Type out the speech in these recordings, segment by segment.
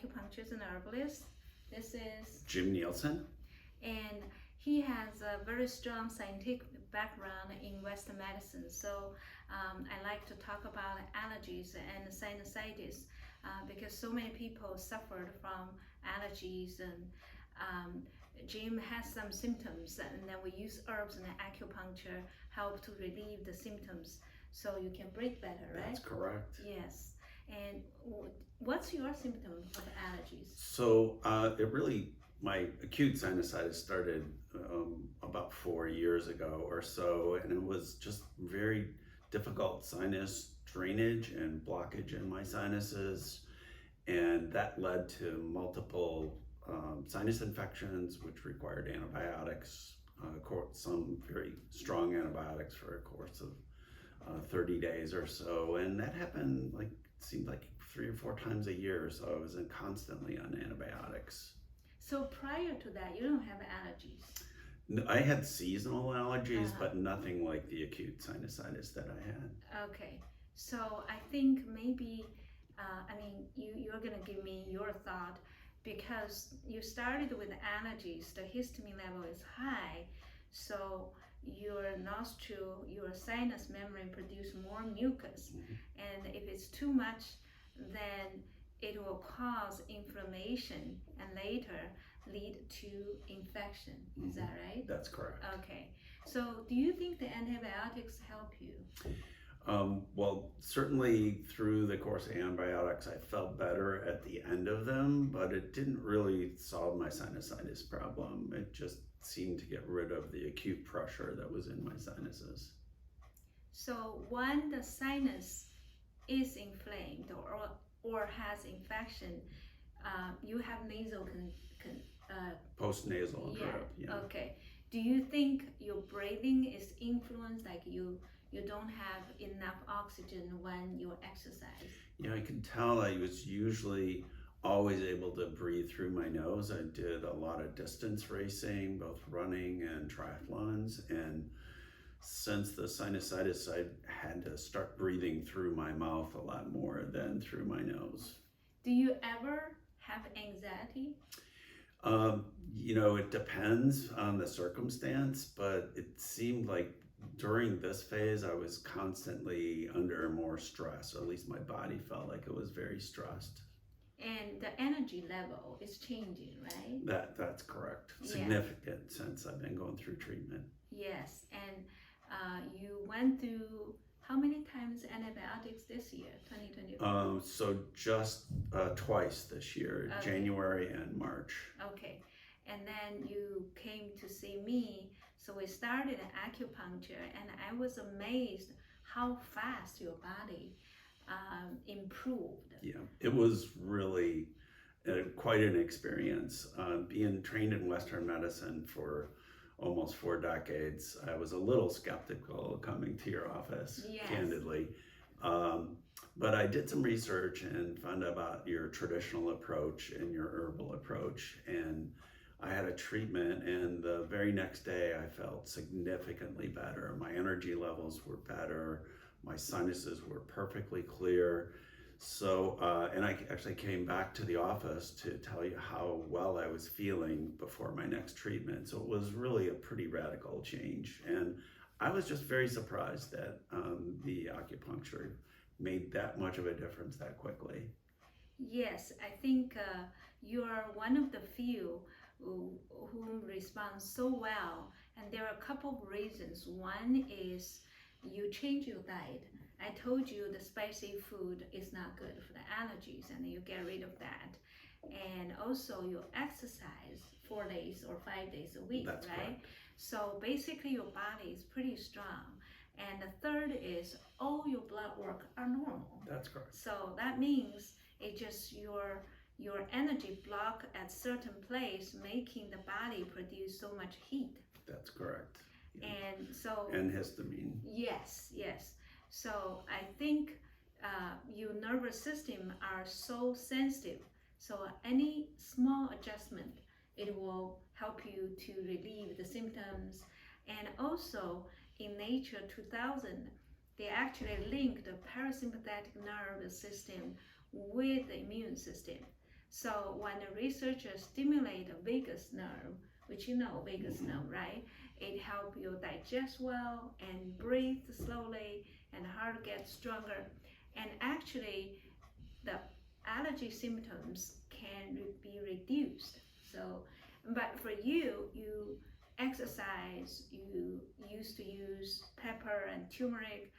acupuncturist and herbalist. This is Jim Nielsen. and he has a very strong scientific background in Western medicine. So I like to talk about allergies and sinusitis because so many people suffered from allergies, and Jim has some symptoms, and then we use herbs and acupuncture help to relieve the symptoms so you can breathe better, right? That's correct. Yes. And what's your symptom of allergies? So my acute sinusitis started about 4 years ago or so, and it was just very difficult sinus drainage and blockage in my sinuses, and that led to multiple sinus infections, which required antibiotics, some very strong antibiotics for a course of 30 days or so, and that happened seemed like 3 or 4 times a year, so I was constantly on antibiotics. So prior to that, you don't have allergies? I had seasonal allergies, but nothing like the acute sinusitis that I had. Okay, so I think maybe, you're gonna give me your thought because you started with allergies, the histamine level is high, so your nostril, your sinus membrane produce more mucus, and if it's too much, then it will cause inflammation and later lead to infection. Is that right? That's correct. Okay. So do you think the antibiotics help you? Well, certainly through the course of antibiotics, I felt better at the end of them, but it didn't really solve my sinusitis problem. It just seemed to get rid of the acute pressure that was in my sinuses. So when the sinus is inflamed or has infection, you have nasal post-nasal drip. Yeah. Okay. Do you think your breathing is influenced, like you don't have enough oxygen when you exercise? Yeah, I can tell I was usually always able to breathe through my nose. I did a lot of distance racing, both running and triathlons, and since the sinusitis, I had to start breathing through my mouth a lot more than through my nose. Do you ever have anxiety? It depends on the circumstance, but it seemed like during this phase, I was constantly under more stress, or at least my body felt like it was very stressed. And the energy level is changing, right? That's correct. Significant since I've been going through treatment. Yes, and you went through how many times antibiotics this year, 2024? So just twice this year, Okay. January and March. Okay, and then you came to see me, so we started acupuncture, and I was amazed how fast your body improved. Yeah, it was really quite an experience. Being trained in Western medicine for almost 4 decades, I was a little skeptical coming to your office, candidly. But I did some research and found out about your traditional approach and your herbal approach, and I had a treatment, and the very next day I felt significantly better. My energy levels were better, my sinuses were perfectly clear. So, and I actually came back to the office to tell you how well I was feeling before my next treatment. So it was really a pretty radical change. And I was just very surprised that the acupuncture made that much of a difference that quickly. Yes, I think you are one of the few who respond so well. And there are a couple of reasons. One is you change your diet. I told you the spicy food is not good for the allergies, and you get rid of that. And also you exercise 4 days or 5 days a week. That's right? Correct. So basically your body is pretty strong. And the third is all your blood work are normal. That's correct. So that means it just your energy block at certain place, making the body produce so much heat. That's correct. Yeah. And histamine. Yes. So I think your nervous system are so sensitive. So any small adjustment, it will help you to relieve the symptoms. And also in Nature 2000, they actually link the parasympathetic nervous system with the immune system. So when the researchers stimulate the vagus nerve, which you know vagus nerve, right? It helps you digest well and breathe slowly, and heart gets stronger. And actually, the allergy symptoms can be reduced. So, but for you, you exercise, you used to use pepper and turmeric,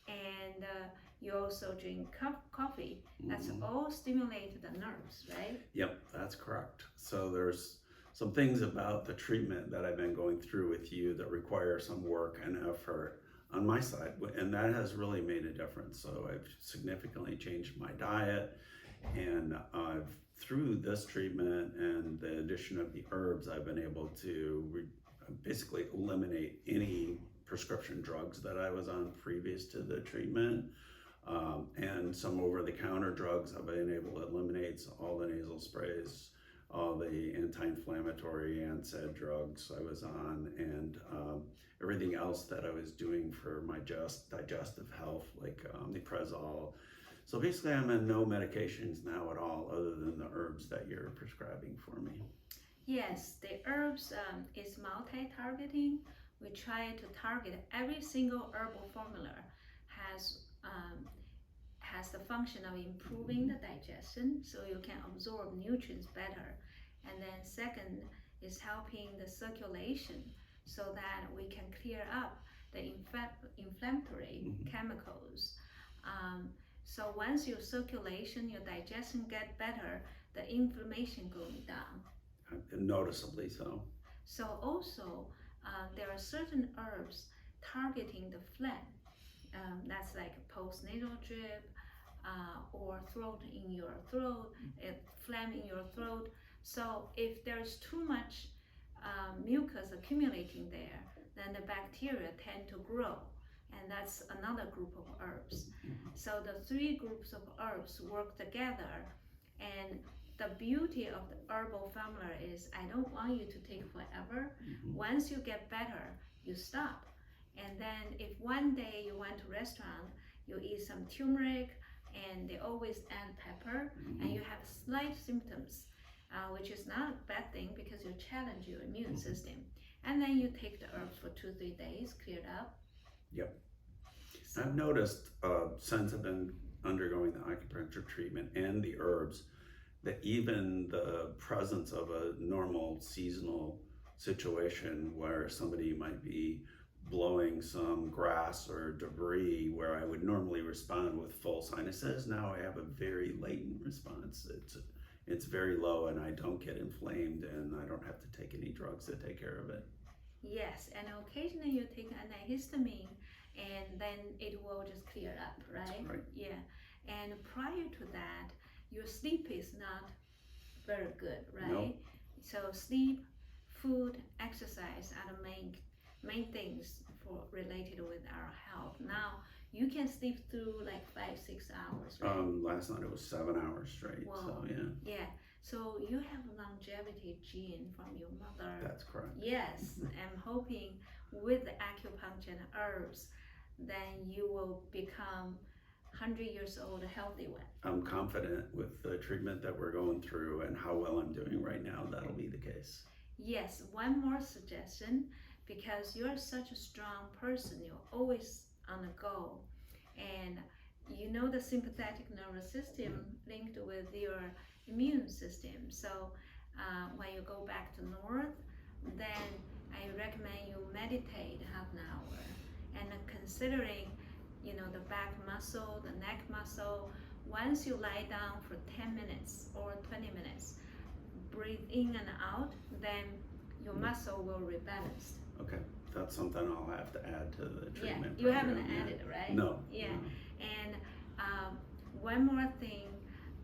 and you also drink coffee. That's all stimulate the nerves, right? Yep, that's correct. So there's some things about the treatment that I've been going through with you that require some work and effort on my side, and that has really made a difference. So I've significantly changed my diet, and I've through this treatment and the addition of the herbs, I've been able to basically eliminate any prescription drugs that I was on previous to the treatment, and some over-the-counter drugs. I've been able to eliminate all the nasal sprays, all the anti-inflammatory NSAID drugs I was on, and everything else that I was doing for my digestive health, like omeprazole. So basically, I'm on no medications now at all, other than the herbs that you're prescribing for me. Yes, the herbs is multi-targeting. We try to target every single herbal formula has the function of improving the digestion, so you can absorb nutrients better. And then second is helping the circulation, so that we can clear up the inflammatory chemicals. So once your circulation, your digestion get better, the inflammation going down. Noticeably so. So also, there are certain herbs targeting the phlegm. That's like postnasal drip or phlegm in your throat. So if there's too much mucus accumulating there, then the bacteria tend to grow. And that's another group of herbs. So the three groups of herbs work together, and the beauty of the herbal formula is I don't want you to take forever. Once you get better, you stop. And then if one day you went to a restaurant, you eat some turmeric, and they always add pepper, and you have slight symptoms, which is not a bad thing because you challenge your immune system. And then you take the herbs for 2-3 days, cleared up. Yep. So I've noticed since I've been undergoing the acupuncture treatment and the herbs, that even the presence of a normal seasonal situation where somebody might be blowing some grass or debris where I would normally respond with full sinuses, now I have a very latent response. It's very low, and I don't get inflamed, and I don't have to take any drugs to take care of it. Yes, and occasionally you take antihistamine, and then it will just clear up, right? That's right. Yeah, and prior to that, your sleep is not very good, right? Nope. So sleep, food, exercise are the main things for related with our health. Now you can sleep through like 5-6 hours, right? Last night it was 7 hours straight. Wow. So yeah. Yeah. So you have longevity gene from your mother. That's correct. Yes, I'm hoping with the acupuncture and herbs, then you will become 100 years old, a healthy one. I'm confident with the treatment that we're going through and how well I'm doing right now, that'll be the case. Yes, one more suggestion, because you're such a strong person, you're always on the go, and you know the sympathetic nervous system linked with your immune system. So when you go back to north, then I recommend you meditate half an hour, and considering the back muscle, the neck muscle, once you lie down for 10 minutes or 20 minutes, breathe in and out, then your muscle will rebalance. Okay, that's something I'll have to add to the treatment. Yeah, you haven't added, right? No. Yeah, No. and one more thing,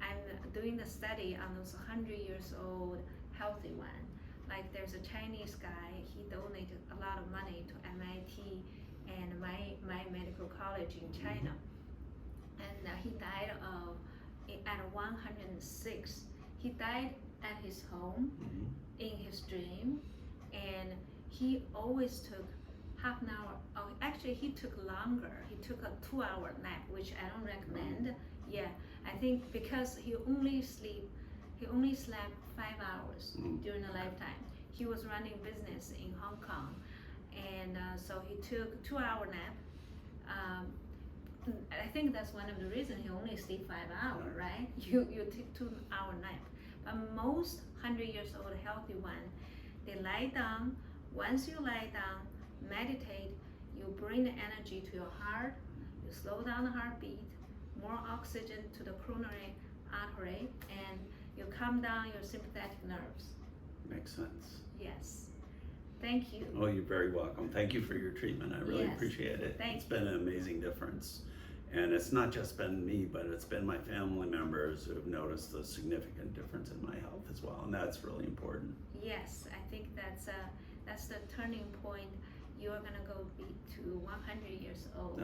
I'm doing the study on those 100 years old healthy one. Like there's a Chinese guy, he donated a lot of money to MIT and my medical college in China, and he died at 106. He died at his home in his dream, and he always took half an hour. Oh, actually, he took longer. He took a 2-hour nap, which I don't recommend. Yeah, I think because he only sleep He only slept 5 hours Mm. during a lifetime. He was running business in Hong Kong, and so he took 2 hour nap. I think that's one of the reasons he only sleep 5 hours, right? You take 2 hour nap. But most 100 years old healthy one, they lie down. Once you lie down, meditate, you bring the energy to your heart, you slow down the heartbeat, more oxygen to the coronary artery, and you calm down your sympathetic nerves. Makes sense. Yes. Thank you. Oh, you're very welcome. Thank you for your treatment. I really Yes. appreciate it. Thank It's been an amazing difference. And it's not just been me, but it's been my family members who have noticed the significant difference in my health as well. And that's really important. Yes, I think that's the turning point. You're gonna go be to 100 years old.